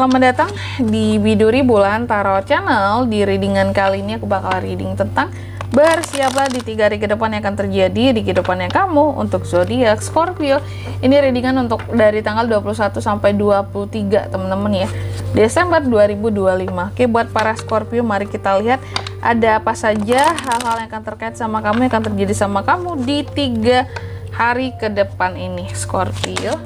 Selamat datang di Biduri Bulan Tarot Channel. Di readingan kali ini aku bakal reading tentang bersiaplah di 3 hari ke depan yang akan terjadi di kehidupannya kamu untuk zodiak Scorpio. Ini readingan untuk dari tanggal 21 sampai 23 teman-teman ya, Desember 2025. Oke, buat para Scorpio mari kita lihat ada apa saja hal-hal yang akan terkait sama kamu, yang akan terjadi sama kamu di 3 hari ke depan ini Scorpio.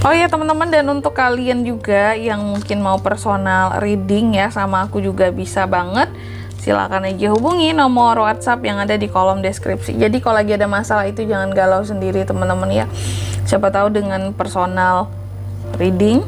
Oh ya teman-teman, dan untuk kalian juga yang mungkin mau personal reading ya sama aku juga bisa banget. Silakan aja hubungi nomor WhatsApp yang ada di kolom deskripsi. Jadi kalau lagi ada masalah itu jangan galau sendiri teman-teman ya. Siapa tahu dengan personal reading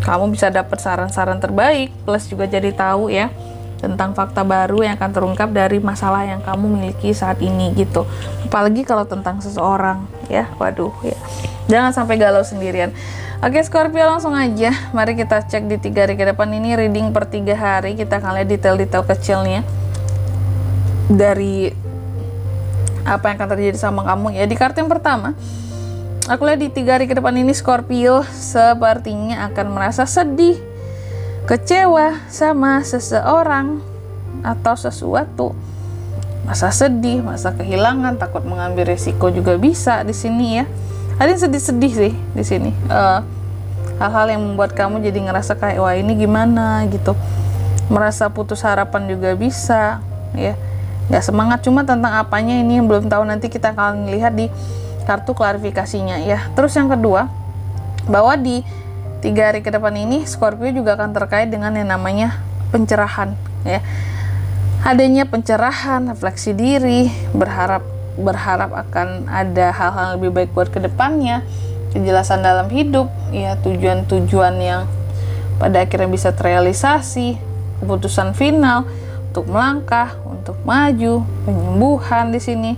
kamu bisa dapat saran-saran terbaik, plus juga jadi tahu ya tentang fakta baru yang akan terungkap dari masalah yang kamu miliki saat ini gitu. Apalagi kalau tentang seseorang ya, waduh ya. Jangan sampai galau sendirian. Oke Scorpio, langsung aja mari kita cek di 3 hari ke depan ini. Reading per 3 hari, kita akan lihat detail-detail kecilnya dari apa yang akan terjadi sama kamu ya. Di kartu yang pertama aku lihat di 3 hari ke depan ini Scorpio sepertinya akan merasa sedih, kecewa sama seseorang atau sesuatu. Masa sedih, masa kehilangan, takut mengambil resiko juga bisa di sini ya. Ada yang sedih-sedih sih di sini. Hal-hal yang membuat kamu jadi ngerasa kayak wah ini gimana gitu. Merasa putus harapan juga bisa ya. Nggak semangat, cuma tentang apanya ini yang belum tahu, nanti kita akan lihat di kartu klarifikasinya ya. Terus yang kedua, bahwa di 3 hari ke depan ini Scorpio juga akan terkait dengan yang namanya pencerahan ya. Adanya pencerahan, refleksi diri, berharap akan ada hal-hal lebih baik buat kedepannya, kejelasan dalam hidup ya, tujuan-tujuan yang pada akhirnya bisa terrealisasi, keputusan final untuk melangkah, untuk maju, penyembuhan di sini,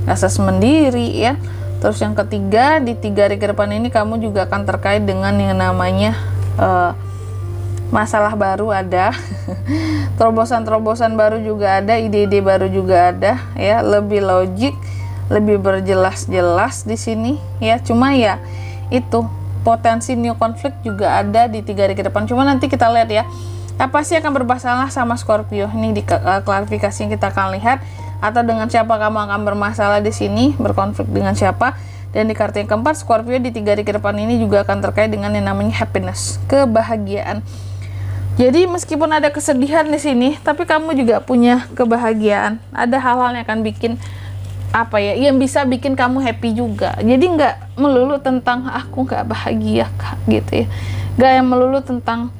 asesmen diri ya. Terus yang ketiga, di 3 hari ke depan ini kamu juga akan terkait dengan yang namanya masalah baru ada, terobosan-terobosan baru juga ada, ide-ide baru juga ada ya, lebih logik, lebih berjelas-jelas di sini ya. Cuma ya itu potensi new konflik juga ada di 3 hari ke depan. Cuma nanti kita lihat ya, apa sih akan bermasalah sama Scorpio ini di klarifikasi yang kita akan lihat, atau dengan siapa kamu akan bermasalah di sini, berkonflik dengan siapa. Dan di kartu yang keempat, Scorpio di 3 hari ke depan ini juga akan terkait dengan yang namanya happiness, kebahagiaan. Jadi meskipun ada kesedihan di sini, tapi kamu juga punya kebahagiaan. Ada hal-hal yang akan bikin apa ya, yang bisa bikin kamu happy juga. Jadi nggak melulu tentang aku nggak bahagia kak gitu ya. Nggak yang melulu tentang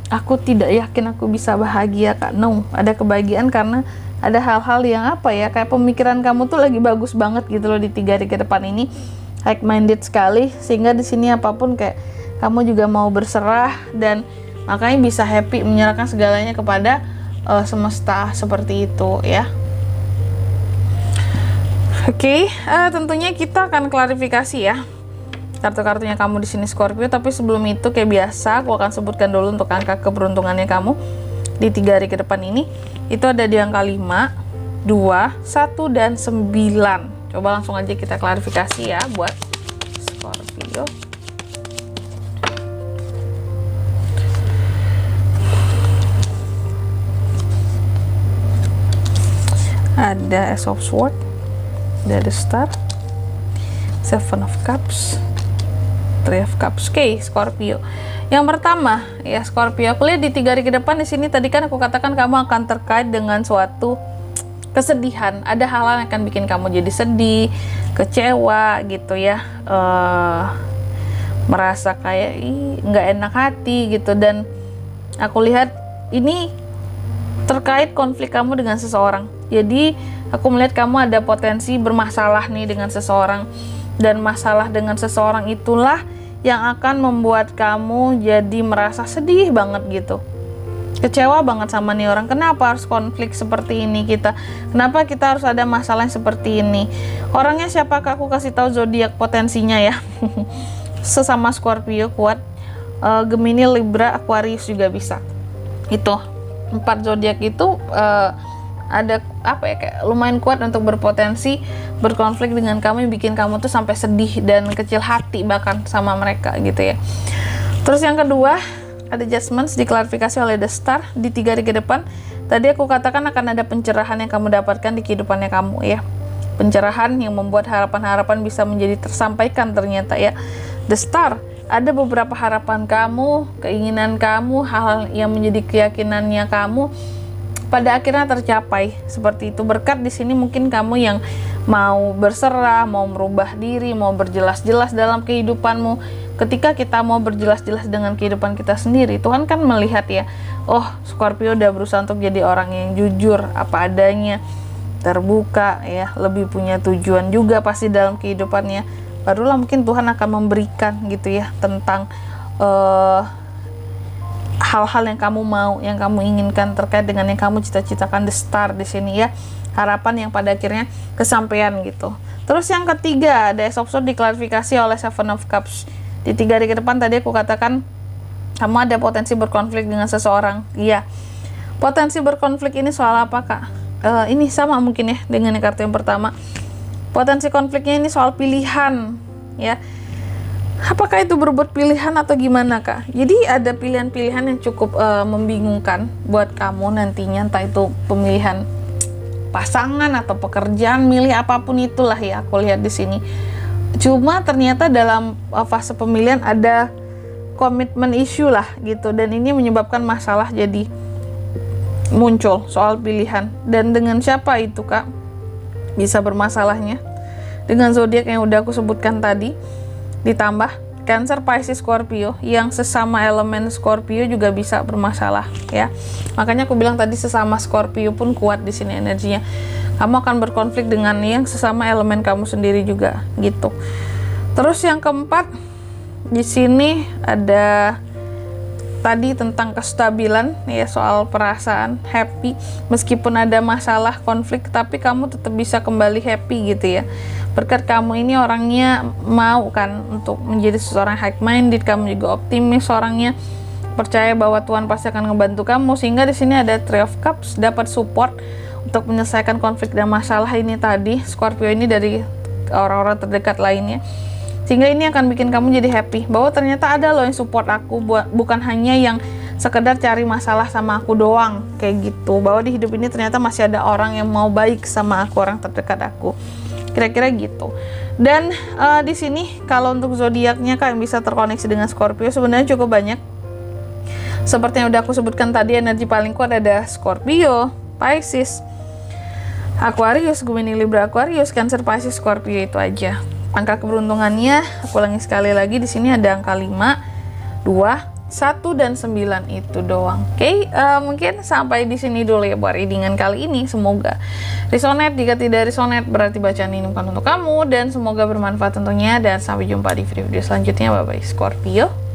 aku tidak yakin aku bisa bahagia kak. No, ada kebahagiaan karena ada hal-hal yang apa ya, kayak pemikiran kamu tuh lagi bagus banget gitu loh di 3 hari ke depan ini. High minded sekali, sehingga di sini apapun kayak kamu juga mau berserah dan makanya bisa happy menyerahkan segalanya kepada semesta seperti itu ya. Oke, tentunya kita akan klarifikasi ya kartu-kartunya kamu di sini Scorpio. Tapi sebelum itu kayak biasa aku akan sebutkan dulu untuk angka keberuntungannya kamu di 3 hari ke depan ini. Itu ada di angka 5, 2, 1 dan 9. Coba langsung aja kita klarifikasi ya buat Scorpio. Ada Ace of Swords, ada The Star, Seven of Cups, Three of Cups. Oke, Scorpio. Yang pertama ya Scorpio, aku lihat di 3 hari ke depan di sini tadi kan aku katakan kamu akan terkait dengan suatu kesedihan. Ada hal-hal yang akan bikin kamu jadi sedih, kecewa gitu ya, merasa kayak nggak enak hati gitu. Dan aku lihat ini terkait konflik kamu dengan seseorang. Jadi aku melihat kamu ada potensi bermasalah nih dengan seseorang, dan masalah dengan seseorang itulah yang akan membuat kamu jadi merasa sedih banget gitu, kecewa banget sama nih orang. Kenapa harus konflik seperti ini kita? Kenapa kita harus ada masalah yang seperti ini? Orangnya siapakah? Aku kasih tahu zodiak potensinya ya. Sesama Scorpio kuat, Gemini, Libra, Aquarius juga bisa. Itu 4 zodiak itu ada apa ya, kayak lumayan kuat untuk berpotensi berkonflik dengan kamu, yang bikin kamu tuh sampai sedih dan kecil hati bahkan sama mereka gitu ya. Terus yang kedua ada Judgments, diklarifikasi oleh The Star di 3 hari ke depan. Tadi aku katakan akan ada pencerahan yang kamu dapatkan di kehidupannya kamu ya, pencerahan yang membuat harapan-harapan bisa menjadi tersampaikan ternyata ya. The Star, ada beberapa harapan kamu, keinginan kamu, hal-hal yang menjadi keyakinannya kamu pada akhirnya tercapai. Seperti itu, berkat di sini mungkin kamu yang mau berserah, mau merubah diri, mau berjelas-jelas dalam kehidupanmu. Ketika kita mau berjelas-jelas dengan kehidupan kita sendiri, Tuhan kan melihat ya, oh Scorpio udah berusaha untuk jadi orang yang jujur apa adanya, terbuka ya, lebih punya tujuan juga pasti dalam kehidupannya. Barulah mungkin Tuhan akan memberikan gitu ya tentang hal-hal yang kamu mau, yang kamu inginkan terkait dengan yang kamu cita-citakan. The Star di sini ya, harapan yang pada akhirnya kesampaian gitu. Terus yang ketiga ada Ace of Swords, diklarifikasi oleh Seven of Cups. Di 3 hari ke depan tadi aku katakan kamu ada potensi berkonflik dengan seseorang. Iya, potensi berkonflik ini soal apa kak? Ini sama mungkin ya dengan kartu yang pertama. Potensi konfliknya ini soal pilihan ya. Apakah itu berbuat pilihan atau gimana kak? Jadi ada pilihan-pilihan yang cukup membingungkan buat kamu nantinya, entah itu pemilihan pasangan atau pekerjaan, milih apapun itulah ya, aku lihat di sini. Cuma ternyata dalam fase pemilihan ada komitmen issue lah gitu, dan ini menyebabkan masalah jadi muncul soal pilihan. Dan dengan siapa itu kak bisa bermasalahnya? Dengan zodiak yang udah aku sebutkan tadi, ditambah Cancer, Pisces, Scorpio yang sesama elemen Scorpio juga bisa bermasalah ya. Makanya aku bilang tadi sesama Scorpio pun kuat di sini energinya. Kamu akan berkonflik dengan yang sesama elemen kamu sendiri juga gitu. Terus yang keempat di sini ada tadi tentang kestabilan ya, soal perasaan happy meskipun ada masalah konflik, tapi kamu tetap bisa kembali happy gitu ya. Berkat kamu ini orangnya mau kan untuk menjadi seseorang high minded, kamu juga optimis orangnya, percaya bahwa Tuhan pasti akan ngebantu kamu, sehingga di sini ada Three of Cups, dapat support untuk menyelesaikan konflik dan masalah ini tadi Scorpio ini dari orang-orang terdekat lainnya, sehingga ini akan bikin kamu jadi happy bahwa ternyata ada loh yang support aku, bukan hanya yang sekedar cari masalah sama aku doang kayak gitu, bahwa di hidup ini ternyata masih ada orang yang mau baik sama aku, orang terdekat aku. Kira-kira gitu. Dan di sini kalau untuk zodiaknya kak yang bisa terkoneksi dengan Scorpio sebenarnya cukup banyak. Seperti yang udah aku sebutkan tadi, energi paling kuat ada Scorpio, Pisces, Aquarius, Gemini, Libra, Aquarius, Cancer, Pisces, Scorpio, itu aja. Angka keberuntungannya aku ulangi sekali lagi, di sini ada angka 5, 2, 1 dan 9 itu doang. Oke, mungkin sampai di sini dulu ya buat readingan kali ini. Semoga resonate. Jika tidak resonate berarti bacaan ini bukan untuk kamu, dan semoga bermanfaat tentunya, dan sampai jumpa di video-video selanjutnya. Bye bye Scorpio.